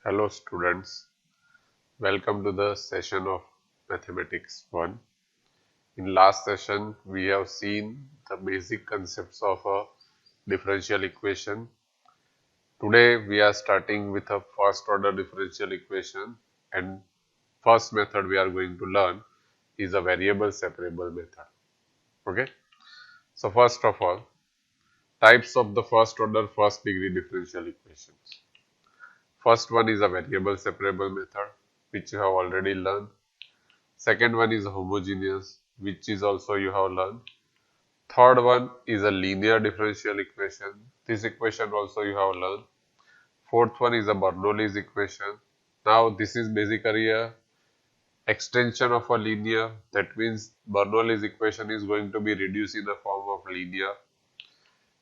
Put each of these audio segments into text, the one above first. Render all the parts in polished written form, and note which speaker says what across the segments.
Speaker 1: Hello students, welcome to the session of Mathematics-01. In last session, we have seen the basic concepts of a differential equation. Today, we are starting with a first order differential equation, and first method we are going to learn is a variable separable method. Okay. So first of all, types of the first order first degree differential equations. First one is a variable separable method, which you have already learned. Second one is homogeneous, which is also you have learned. Third one is a linear differential equation. This equation also you have learned. Fourth one is a Bernoulli's equation. Now this is basically a extension of a linear. That means Bernoulli's equation is going to be reduced in the form of linear.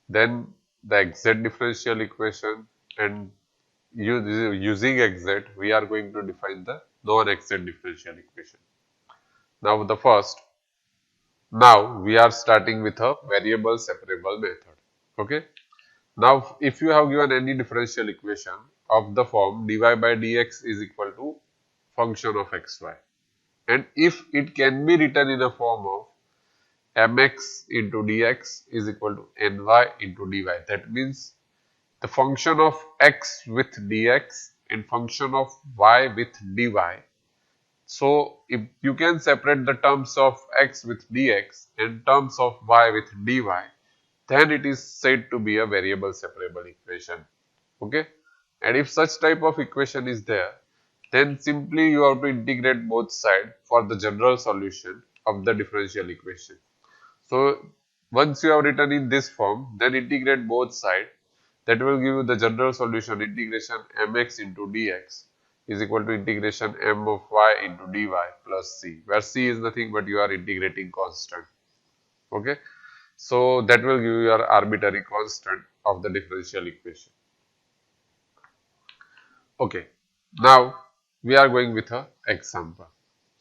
Speaker 1: Then the exact differential equation, and using exact we are going to define the non-exact differential equation. Now we are starting with a variable separable method. Okay. Now if you have given any differential equation of the form dy by dx is equal to function of xy, and if it can be written in a form of mx into dx is equal to ny into dy, that means the function of x with dx and function of y with dy. So, if you can separate the terms of x with dx and terms of y with dy, then it is said to be a variable separable equation. Okay? And if such type of equation is there, then simply you have to integrate both sides for the general solution of the differential equation. So, once you have written in this form, then integrate both sides. That will give you the general solution integration mx into dx is equal to integration m of y into dy plus c, where c is nothing but you are integrating constant. Okay. So that will give you your arbitrary constant of the differential equation. Okay. Now we are going with a example.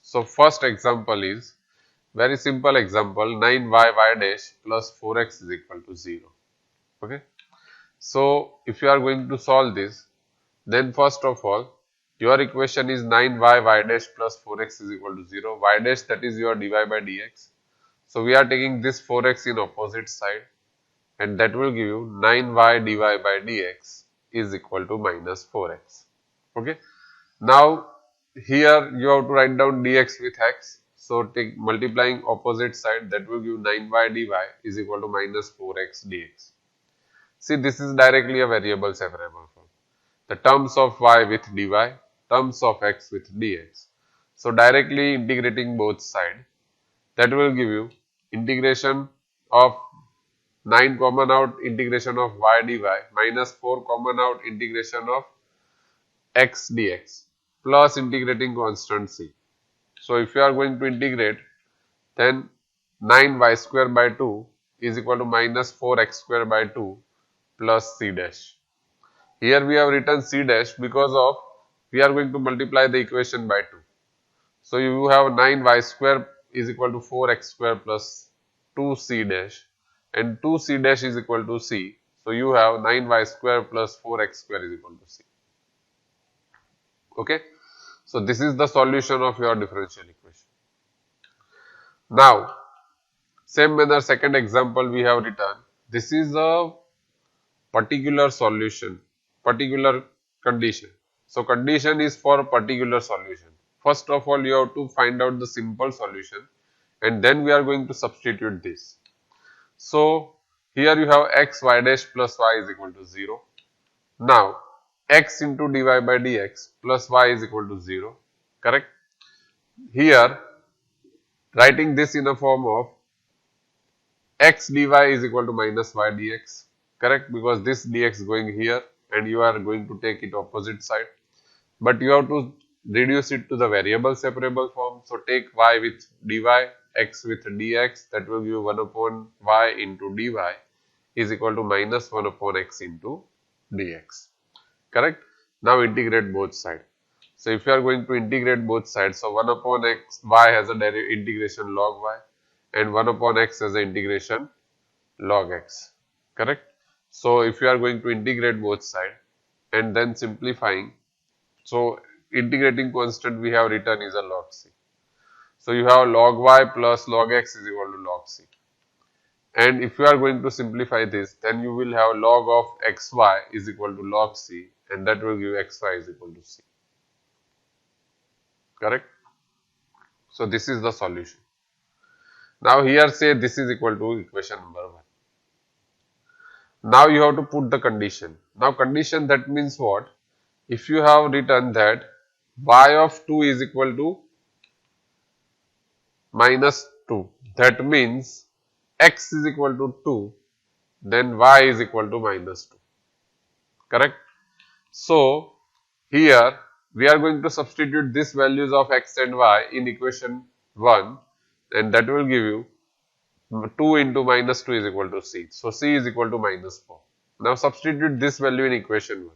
Speaker 1: So first example is very simple example, 9y dash plus 4x is equal to 0. Okay. So if you are going to solve this, then first of all, your equation is 9y dash plus 4x is equal to 0. Y dash, that is your dy by dx. So we are taking this 4x in opposite side, and that will give you 9y dy by dx is equal to minus 4x. Okay. Now here you have to write down dx with x. So take multiplying opposite side, that will give 9y dy is equal to minus 4x dx. See, this is directly a variable separable form. The terms of y with dy, terms of x with dx. So directly integrating both sides, that will give you integration of 9 common out, integration of y dy minus 4 common out, integration of x dx plus integrating constant c. So if you are going to integrate, then 9y square by 2 is equal to minus 4x square by 2 plus c dash. Here we have written c dash because of we are going to multiply the equation by 2. So you have 9y square is equal to 4x square plus 2c dash, and 2c dash is equal to c. So you have 9y square plus 4x square is equal to c. Okay. So this is the solution of your differential equation. Now, same manner, second example we have written. This is a particular solution, particular condition. So condition is for a particular solution. First of all, you have to find out the simple solution, and then we are going to substitute this. So here you have x y dash plus y is equal to 0. Now x into dy by dx plus y is equal to 0. Correct? Here writing this in a form of x dy is equal to minus y dx. Correct? Because this dx going here and you are going to take it opposite side. But you have to reduce it to the variable separable form. So take y with dy, x with dx, that will give 1 upon y into dy is equal to minus 1 upon x into dx. Correct? Now integrate both sides. So if you are going to integrate both sides, so 1 upon x, y has a integration log y, and 1 upon x has a integration log x. Correct? So if you are going to integrate both sides and then simplifying, So integrating constant we have written is a log c. So you have log y plus log x is equal to log c. And if you are going to simplify this, then you will have log of xy is equal to log c, and that will give xy is equal to c. Correct? So this is the solution. Now here say this is equal to equation number 1. Now you have to put the condition. Now condition, that means what? If you have written that y of 2 is equal to minus 2, that means x is equal to 2, then y is equal to minus 2. Correct? So here we are going to substitute these values of x and y in equation 1, and that will give you 2 into minus 2 is equal to c. So c is equal to minus 4. Now substitute this value in equation 1,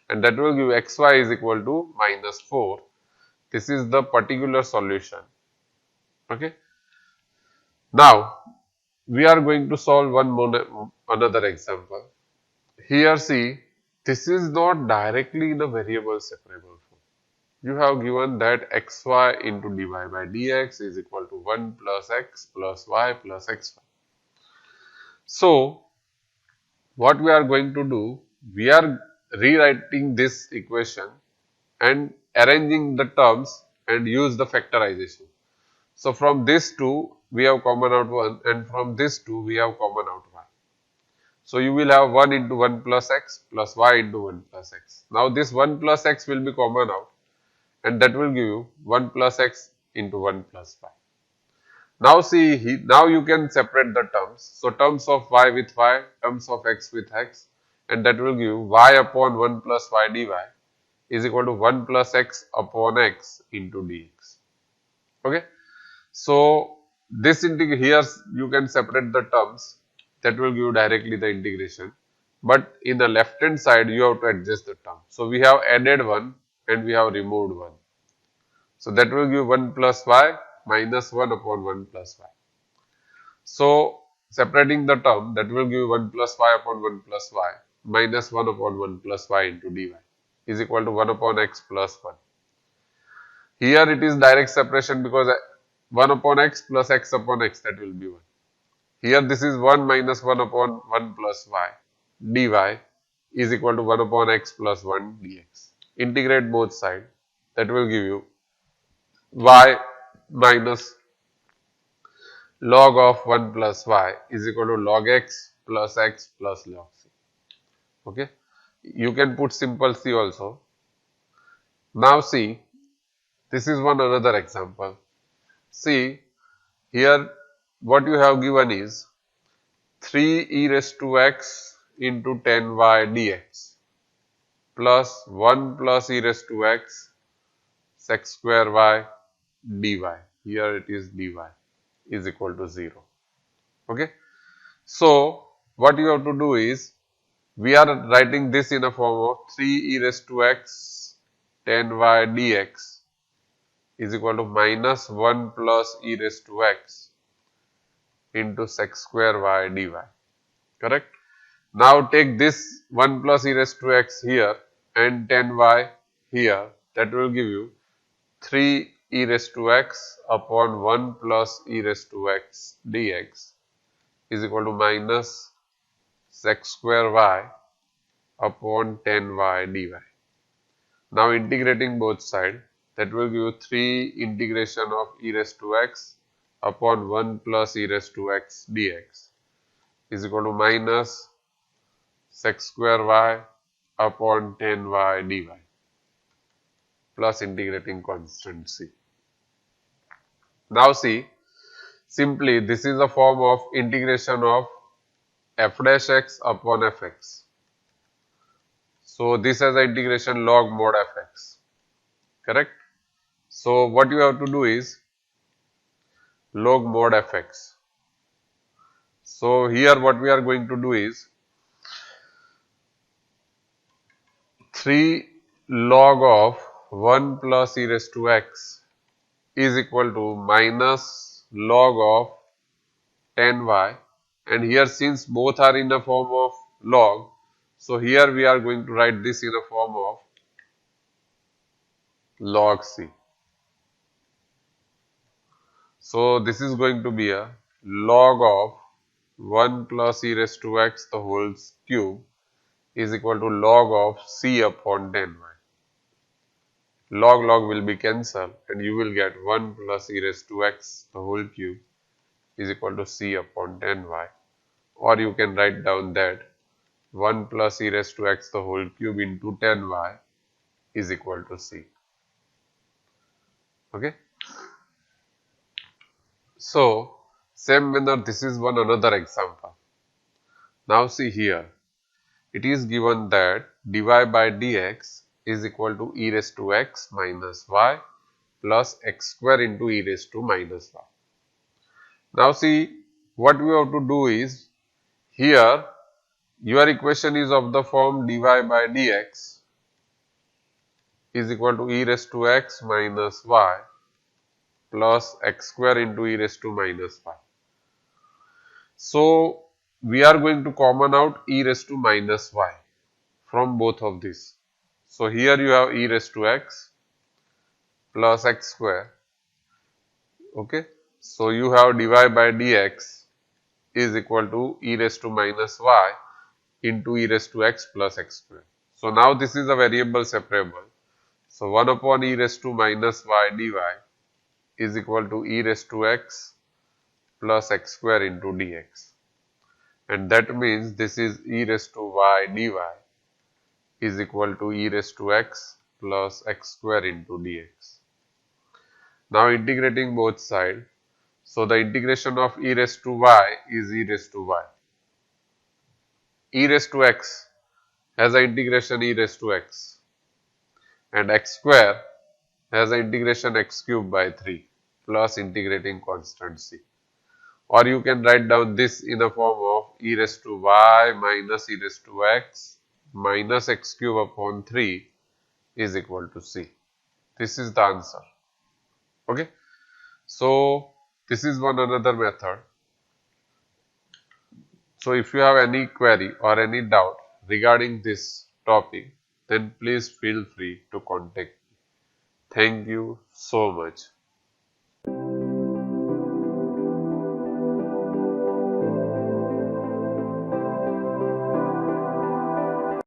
Speaker 1: and that will give xy is equal to minus 4. This is the particular solution. Okay. Now we are going to solve another example. Here see, this is not directly in a variable separable form. You have given that xy into dy by dx is equal to 1 plus x plus y plus xy. So what we are going to do, we are rewriting this equation and arranging the terms and use the factorization. So from this 2 we have common out 1, and from this 2 we have common out y. So you will have 1 into 1 plus x plus y into 1 plus x. Now this 1 plus x will be common out, and that will give you 1 plus x into 1 plus y. Now see, now you can separate the terms. So terms of y with y, terms of x with x, and that will give y upon 1 plus y dy is equal to 1 plus x upon x into dx. Okay. So this here you can separate the terms, that will give you directly the integration. But in the left hand side you have to adjust the term. So we have added 1 and we have removed 1. So that will give 1 plus y minus 1 upon 1 plus y. So separating the term, that will give 1 plus y upon 1 plus y minus 1 upon 1 plus y into dy is equal to 1 upon x plus 1. Here it is direct separation because 1 upon x plus x upon x, that will be 1. Here this is 1 minus 1 upon 1 plus y dy is equal to 1 upon x plus 1 dx. Integrate both sides, that will give you y minus log of 1 plus y is equal to log x plus log c. Okay. You can put simple c also. Now see, this is one another example. See, here what you have given is 3 e raised to x into 10y dx plus 1 plus e raised to x sec square y dy. Here it is dy is equal to 0. Okay. So what you have to do is, we are writing this in a form of 3 e raised to x 10y dx is equal to minus 1 plus e raised to x into sec square y dy. Correct? Now take this 1 plus e raised to x here and 10y here, that will give you 3 e raised to x upon 1 plus e raised to x dx is equal to minus sec square y upon 10y dy. Now integrating both sides, that will give you 3 integration of e raised to x upon 1 plus e raised to x dx is equal to minus sec square y upon 10y dy plus integrating constant c. Now see, simply this is a form of integration of f dash x upon fx. So this has an integration log mod fx. Correct? So what you have to do is log mod fx. So here what we are going to do is 3 log of 1 plus e raised to x is equal to minus log of 10y, and here since both are in the form of log, so here we are going to write this in the form of log c. So this is going to be a log of 1 plus e raised to x the whole cube is equal to log of c upon 10y. Log will be cancelled and you will get 1 plus e raised to x the whole cube is equal to c upon 10y, or you can write down that 1 plus e raised to x the whole cube into 10y is equal to c. Okay. So same manner, this is one another example. Now see here, it is given that dy by dx is equal to e raised to x minus y plus x square into e raised to minus y. Now see, what we have to do is, here your equation is of the form dy by dx is equal to e raised to x minus y plus x square into e raised to minus y. So we are going to common out e raised to minus y from both of these. So here you have e raised to x plus x square. Okay. So you have dy by dx is equal to e raised to minus y into e raised to x plus x square. So now this is a variable separable. So 1 upon e raised to minus y dy is equal to e raised to x plus x square into dx. And that means this is e raised to y dy is equal to e raised to x plus x square into dx. Now integrating both sides. So the integration of e raised to y is e raised to y. E raised to x has an integration e raised to x, and x square has an integration x cube by 3 plus integrating constant c. Or you can write down this in the form of e raised to y minus e raised to x minus x cube upon 3 is equal to c. This is the answer. Okay. So this is one another method. So if you have any query or any doubt regarding this topic, then please feel free to contact me. Thank you so much.